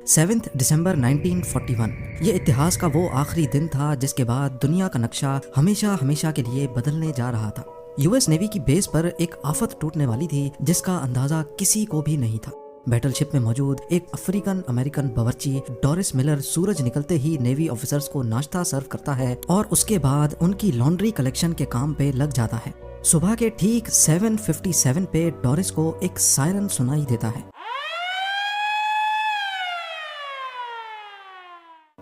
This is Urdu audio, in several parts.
7 دسمبر 1941 یہ اتحاد کا وہ آخری دن تھا جس کے بعد دنیا کا نقشہ ہمیشہ کے لیے بدلنے جا رہا تھا۔ یو ایس نیوی کی بیس پر ایک آفت ٹوٹنے والی تھی جس کا اندازہ کسی کو بھی نہیں تھا۔ بیٹل شپ میں موجود ایک افریقن امریکن باورچی ڈورس ملر سورج نکلتے ہی نیوی آفیسرز کو ناشتہ سرو کرتا ہے اور اس کے بعد ان کی لانڈری کلیکشن کے کام پہ لگ جاتا ہے۔ صبح کے ٹھیک 7:57 پہ ڈورس کو ایک سائرن سنائی دیتا ہے۔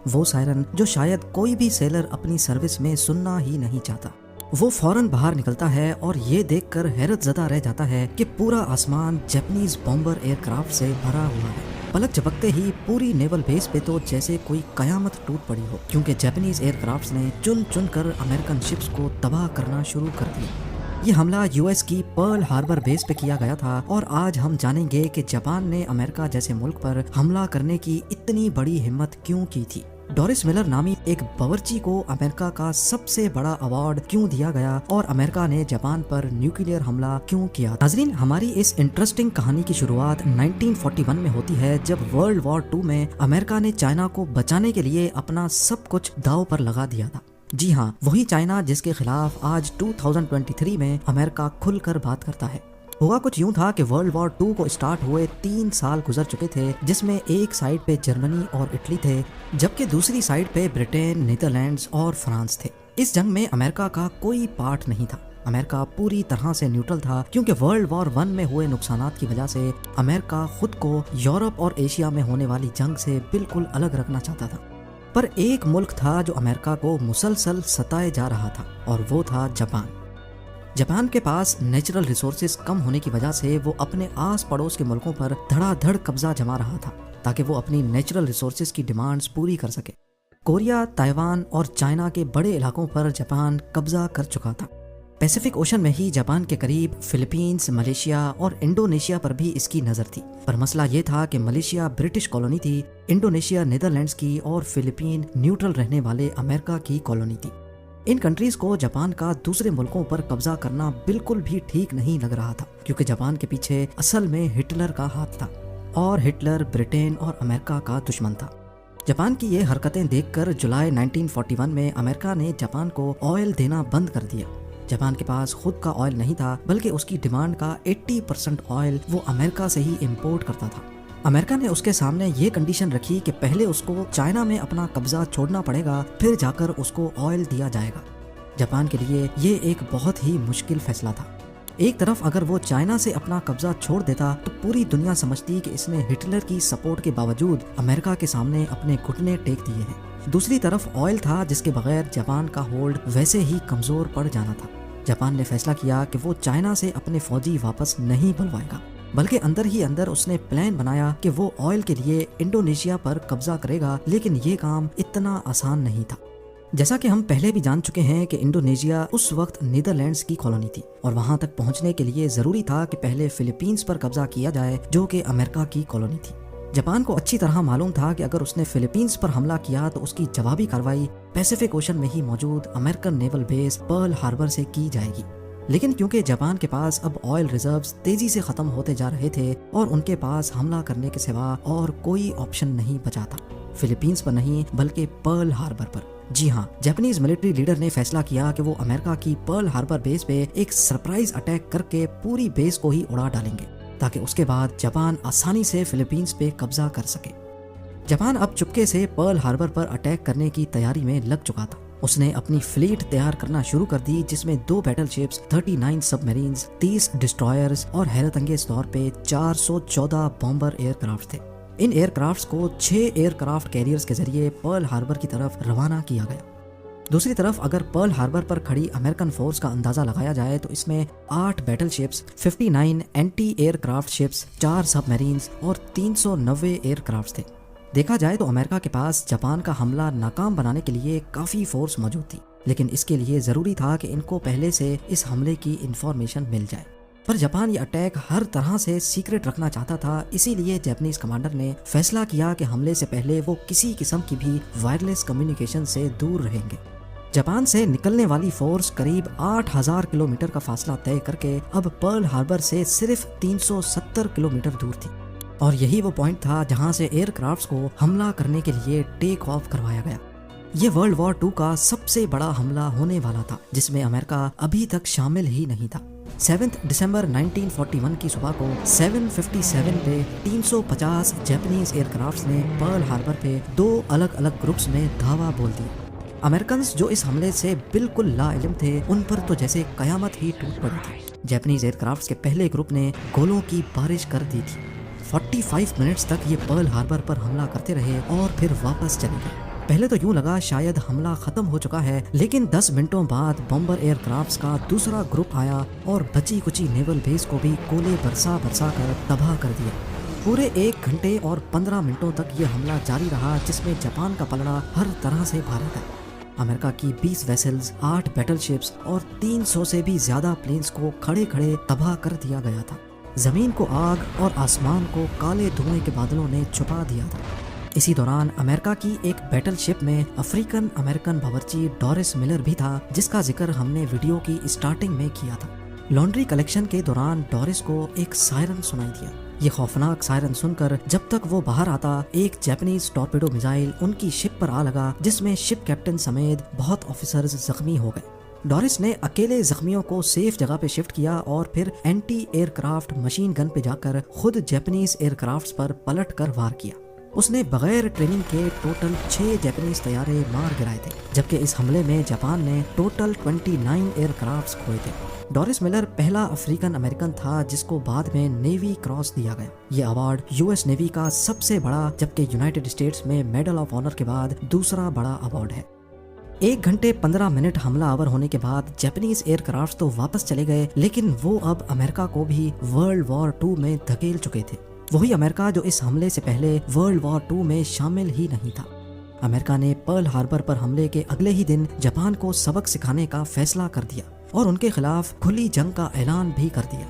وہ سائرن جو شاید کوئی بھی سیلر اپنی سروس میں سننا ہی نہیں چاہتا۔ وہ فوراً باہر نکلتا ہے اور یہ دیکھ کر حیرت زدہ رہ جاتا ہے کہ پورا آسمان جیپنیز بومبر ایئر کرافٹ سے بھرا ہوا ہے۔ پلک جھپکتے ہی پوری نیول بیس پہ تو جیسے کوئی قیامت ٹوٹ پڑی ہو، کیونکہ جیپنیز ایئر کرافٹس نے چن چن کر امریکن شپس کو تباہ کرنا شروع کر دیا۔ یہ حملہ یو ایس کی پرل ہاربر بیس پہ کیا گیا تھا اور آج ہم جانیں گے کہ جاپان نے امریکہ جیسے ملک پر حملہ کرنے کی اتنی بڑی ہمت کیوں کی تھی۔ ڈورس ملر نامی ایک باورچی کو امریکہ کا سب سے بڑا ایوارڈ کیوں دیا گیا اور امریکہ نے جاپان پر نیوکلیئر حملہ کیوں کیا؟ ناظرین، ہماری اس انٹرسٹنگ کہانی کی شروعات 1941 میں ہوتی ہے جب ورلڈ وار 2 میں امریکہ نے چائنا کو بچانے کے لیے اپنا سب کچھ داؤ پر لگا دیا تھا۔ جی ہاں، وہی چائنا جس کے خلاف آج 2023 میں امریکہ کھل کر بات کرتا ہے۔ ہوا کچھ یوں تھا کہ ورلڈ وار 2 کو اسٹارٹ ہوئے 3 سال گزر چکے تھے، جس میں ایک سائیڈ پہ جرمنی اور اٹلی تھے جبکہ دوسری سائیڈ پہ برٹین، نیدرلینڈز اور فرانس تھے۔ اس جنگ میں امریکہ کا کوئی پارٹ نہیں تھا۔ امریکہ پوری طرح سے نیوٹرل تھا کیونکہ ورلڈ وار 1 میں ہوئے نقصانات کی وجہ سے امریکہ خود کو یورپ اور ایشیا میں ہونے والی جنگ سے بالکل الگ رکھنا چاہتا تھا۔ پر ایک ملک تھا جو امریکہ کو مسلسل ستائے جا رہا تھا اور وہ تھا جاپان۔ جاپان کے پاس نیچرل ریسورسز کم ہونے کی وجہ سے وہ اپنے آس پڑوس کے ملکوں پر دھڑا دھڑ قبضہ جما رہا تھا تاکہ وہ اپنی نیچرل ریسورسز کی ڈیمانڈز پوری کر سکے۔ کوریا، تائیوان اور چائنا کے بڑے علاقوں پر جاپان قبضہ کر چکا تھا۔ پیسیفک اوشن میں ہی جاپان کے قریب فلپینز، ملیشیا اور انڈونیشیا پر بھی اس کی نظر تھی، پر مسئلہ یہ تھا کہ ملیشیا برٹش کالونی تھی، انڈونیشیا نیدرلینڈز کی اور فلپین نیوٹرل رہنے والے امریکہ کی کالونی تھی۔ ان کنٹریز کو جاپان کا دوسرے ملکوں پر قبضہ کرنا بالکل بھی ٹھیک نہیں لگ رہا تھا کیونکہ جاپان کے پیچھے اصل میں ہٹلر کا ہاتھ تھا اور ہٹلر برٹین اور امریکہ کا دشمن تھا۔ جاپان کی یہ حرکتیں دیکھ کر جولائی 1941 میں امریکہ نے جاپان کو آئل دینا بند کر دیا۔ جاپان کے پاس خود کا آئل نہیں تھا بلکہ اس کی ڈیمانڈ کا 80% آئل وہ امریکہ سے ہی امپورٹ کرتا تھا۔ امریکہ نے اس کے سامنے یہ کنڈیشن رکھی کہ پہلے اس کو چائنا میں اپنا قبضہ چھوڑنا پڑے گا، پھر جا کر اس کو آئل دیا جائے گا۔ جاپان کے لیے یہ ایک بہت ہی مشکل فیصلہ تھا۔ ایک طرف اگر وہ چائنا سے اپنا قبضہ چھوڑ دیتا تو پوری دنیا سمجھتی کہ اس نے ہٹلر کی سپورٹ کے باوجود امریکہ کے سامنے اپنے گھٹنے ٹیک دیے ہیں۔ دوسری طرف آئل تھا جس کے بغیر جاپان کا ہولڈ ویسے ہی کمزور پڑ جانا تھا۔ جاپان نے فیصلہ کیا کہ وہ چائنا سے اپنے فوجی واپس نہیں بلوائے گا، بلکہ اندر ہی اندر اس نے پلان بنایا کہ وہ آئل کے لیے انڈونیشیا پر قبضہ کرے گا، لیکن یہ کام اتنا آسان نہیں تھا۔ جیسا کہ ہم پہلے بھی جان چکے ہیں کہ انڈونیشیا اس وقت نیدرلینڈز کی کالونی تھی اور وہاں تک پہنچنے کے لیے ضروری تھا کہ پہلے فلپینز پر قبضہ کیا جائے جو کہ امریکہ کی کالونی تھی۔ جاپان کو اچھی طرح معلوم تھا کہ اگر اس نے فلپینز پر حملہ کیا تو اس کی جوابی کارروائی پیسیفک اوشن میں ہی موجود امریکن نیول بیس پرل ہاربر سے کی جائے گی، لیکن کیونکہ جاپان کے پاس اب آئل ریزروز تیزی سے ختم ہوتے جا رہے تھے اور ان کے پاس حملہ کرنے کے سوا اور کوئی آپشن نہیں بچا تھا، فلپینز پر نہیں بلکہ پرل ہاربر پر۔ جی ہاں، جاپانیز ملٹری لیڈر نے فیصلہ کیا کہ وہ امریکہ کی پرل ہاربر بیس پہ ایک سرپرائز اٹیک کر کے پوری بیس کو ہی اڑا ڈالیں گے تاکہ اس کے بعد جاپان آسانی سے فلپینز پہ قبضہ کر سکے۔ جاپان اب چپکے سے پرل ہاربر پر اٹیک کرنے کی تیاری میں لگ چکا تھا۔ اس نے اپنی فلیٹ تیار کرنا شروع کر دی جس میں 2 بیٹل شپس، 39 سب میرینز، 30 ڈسٹرائرز اور حیرت انگیز طور پہ 414 بومبر ایئر کرافٹ تھے۔ ان ایئر کرافٹس کو 6 ایئر کرافٹ کیریئرز کے ذریعے پرل ہاربر کی طرف روانہ کیا گیا۔ دوسری طرف اگر پرل ہاربر پر کھڑی امریکن فورس کا اندازہ لگایا جائے تو اس میں 8 battle ships, 59 anti aircraft ships, 4 submarines اور 390 ایئر کرافٹس تھے۔ دیکھا جائے تو امریکہ کے پاس جاپان کا حملہ ناکام بنانے کے لیے کافی فورس موجود تھی، لیکن اس کے لیے ضروری تھا کہ ان کو پہلے سے اس حملے کی انفارمیشن مل جائے۔ پر جاپان یہ اٹیک ہر طرح سے سیکرٹ رکھنا چاہتا تھا، اسی لیے جاپانیز کمانڈر نے فیصلہ کیا کہ حملے سے پہلے وہ کسی قسم کی بھی وائرلیس کمیونیکیشن سے دور رہیں گے۔ جاپان سے نکلنے والی فورس قریب 8000 کلومیٹر کا فاصلہ طے کر کے اب پرل ہاربر سے صرف 370 کلومیٹر دور تھی۔ اور یہی وہ پوائنٹ تھا جہاں سے ایئر کرافٹس کو حملہ کرنے کے لیے ٹیک آف کروایا گیا۔ یہ ورلڈ وار 2 کا سب سے بڑا حملہ ہونے والا تھا جس میں امریکہ ابھی تک شامل ہی نہیں تھا۔ 7 دسمبر 1941 کی صبح کو 7:57 پہ 350 جاپنیز ایئر کرافٹس نے پرل ہاربر پہ 2 الگ الگ گروپس میں دھاوا بول دیا۔ امریکنز جو اس حملے سے بالکل لا علم تھے ان پر تو جیسے قیامت ہی ٹوٹ پڑی تھی۔ جاپنیز ایئر کرافٹس کے پہلے گروپ نے گولوں کی بارش کر دی تھی۔ 45 منٹس تک یہ پرل ہاربر پر حملہ کرتے رہے اور پھر واپس چلے گئے۔ پہلے تو یوں لگا شاید حملہ ختم ہو چکا ہے، لیکن 10 منٹوں بعد بمبر ایئر کرافٹس کا دوسرا گروپ آیا اور بچی کچی نیول بیس کو بھی گولے برسا کر تباہ کر دیا۔ پورے 1 گھنٹے اور 15 منٹوں تک یہ حملہ جاری رہا جس میں جاپان کا پلڑا ہر طرح سے بھارا گیا۔ امریکہ کی 20 ویسلز، 8 بیٹل شپس اور 300 سے بھی زیادہ پلینز کو کھڑے تباہ کر دیا گیا تھا۔ زمین کو آگ اور آسمان کو کالے دھوئیں کے بادلوں نے چھپا دیا تھا۔ اسی دوران امریکہ کی ایک بیٹل شپ میں افریقن امریکن باورچی ڈورس ملر بھی تھا جس کا ذکر ہم نے ویڈیو کی اسٹارٹنگ میں کیا تھا۔ لانڈری کلیکشن کے دوران ڈورس کو ایک سائرن سنائی دیا۔ یہ خوفناک سائرن سن کر جب تک وہ باہر آتا ایک جاپنیز ٹورپیڈو میزائل ان کی شپ پر آ لگا جس میں شپ کیپٹن سمیت بہت آفیسرز زخمی ہو گئے۔ ڈورس نے اکیلے زخمیوں کو سیف جگہ پہ شفٹ کیا اور پھر anti aircraft machine gun پہ جا کر خود جاپنیز ایئر کرافٹس پر پلٹ کر وار کیا۔ اس نے بغیر ٹریننگ کے ٹوٹل 6 جاپنیز طیارے مار گرائے تھے، جبکہ اس حملے میں جاپان نے ٹوٹل 29 ایئر کرافٹس کھوئے تھے۔ ڈورس ملر پہلا افریقن امریکن تھا جس کو بعد میں نیوی کراس دیا گیا۔ یہ ایوارڈ US نیوی کا سب سے بڑا جبکہ یونائٹڈ اسٹیٹس میں میڈل آف آنر کے بعد دوسرا بڑا ایوارڈ ہے۔ 1 گھنٹے 15 منٹ حملہ آور ہونے کے بعد جاپنیز ایئر کرافٹس تو واپس چلے گئے، لیکن وہ اب امریکہ کو بھی ورلڈ وار 2 میں دھکیل چکے تھے۔ وہی امریکہ جو اس حملے سے پہلے ورلڈ وار 2 میں شامل ہی نہیں تھا۔ امریکہ نے پرل ہاربر پر حملے کے اگلے ہی دن جاپان کو سبق سکھانے کا فیصلہ کر دیا اور ان کے خلاف کھلی جنگ کا اعلان بھی کر دیا۔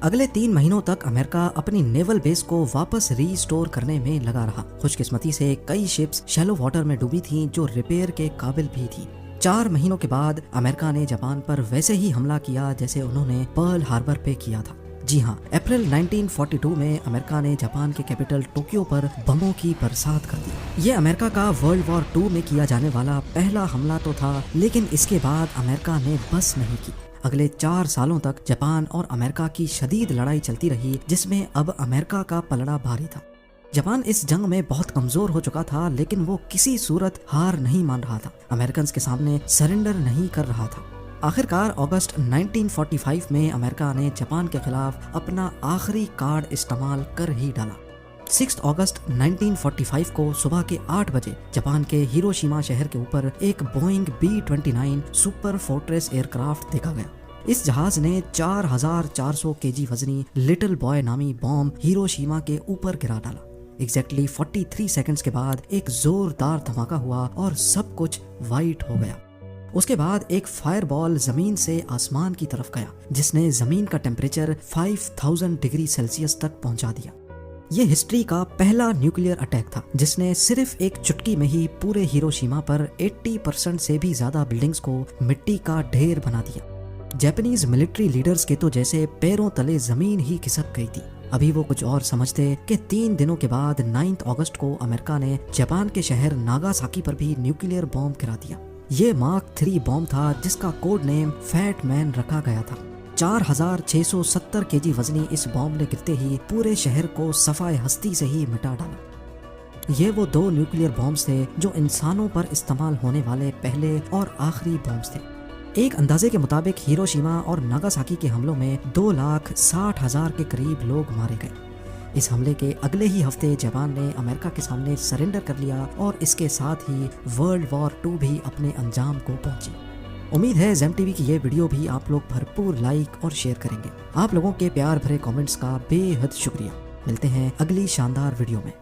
اگلے 3 مہینوں تک امریکہ اپنی نیول بیس کو واپس ری اسٹور کرنے میں لگا رہا۔ خوش قسمتی سے کئی شپس شیلو واٹر میں ڈوبی تھیں جو ریپیئر کے قابل بھی تھیں۔ 4 مہینوں کے بعد امریکہ نے جاپان پر ویسے ہی حملہ کیا جیسے انہوں نے پرل ہاربر پہ کیا تھا۔ جی ہاں، اپریل 1942 میں امریکہ نے جاپان کے کیپٹل ٹوکیو پر بموں کی برسات کر دی۔ یہ امریکہ کا ورلڈ وار 2 میں کیا جانے والا پہلا حملہ تو تھا، لیکن اس کے بعد امریکہ نے بس نہیں کی۔ اگلے 4 سالوں تک جاپان اور امریکہ کی شدید لڑائی چلتی رہی جس میں اب امریکہ کا پلڑا بھاری تھا۔ جاپان اس جنگ میں بہت کمزور ہو چکا تھا، لیکن وہ کسی صورت ہار نہیں مان رہا تھا، امریکنز کے سامنے سرنڈر نہیں کر رہا تھا۔ آخرکار اگست 1945 میں امریکہ نے جاپان کے خلاف اپنا آخری کارڈ استعمال کر ہی ڈالا۔ 6 اگست 1945 کو صبح کے 8 بجے جاپان کے ہیروشیما شہر کے اوپر ایک Boeing B-29 super fortress aircraft دیکھا گیا۔ اس جہاز نے 4400 kg وزنی لٹل بوائے نامی بوم ہیروشیما کے اوپر گرا ڈالا۔ ایگزیکٹلی 43 سیکنڈز کے بعد ایک زوردار دھماکہ ہوا اور سب کچھ وائٹ ہو گیا۔ اس کے بعد ایک فائر بال زمین سے آسمان کی طرف گیا جس نے زمین کا ٹیمپریچر 5000 ڈگری سیلسیس تک پہنچا دیا۔ یہ ہسٹری کا پہلا نیوکلیئر اٹیک تھا جس نے صرف ایک چٹکی میں ہی پورے ہیروشیما پر 80% سے بھی زیادہ بلڈنگز کو مٹی کا ڈھیر بنا دیا۔ جاپنیز ملٹری لیڈرز کے تو جیسے پیروں تلے زمین ہی کھسک گئی تھی۔ ابھی وہ کچھ اور سمجھتے کہ 3 دنوں کے بعد 9 اگست کو امریکہ نے جاپان کے شہر ناگاساکی پر بھی نیوکلیئر بم گرا دیا۔ یہ مارک 3 بم تھا جس کا کوڈ نیم فیٹ مین رکھا گیا تھا۔ 4670 kg وزنی اس بم نے گرتے ہی پورے شہر کو صفائے ہستی سے ہی مٹا ڈالا۔ یہ وہ 2 نیوکلیئر بمز تھے جو انسانوں پر استعمال ہونے والے پہلے اور آخری بمز تھے۔ ایک اندازے کے مطابق ہیروشیما اور ناگاساکی کے حملوں میں 2,60,000 کے قریب لوگ مارے گئے۔ اس حملے کے اگلے ہی ہفتے جاپان نے امریکہ کے سامنے سرنڈر کر لیا اور اس کے ساتھ ہی ورلڈ وار 2 بھی اپنے انجام کو پہنچی۔ امید ہے زیم ٹی وی کی یہ ویڈیو بھی آپ لوگ بھرپور لائک اور شیئر کریں گے۔ آپ لوگوں کے پیار بھرے کامنٹس کا بے حد شکریہ۔ ملتے ہیں اگلی شاندار ویڈیو میں۔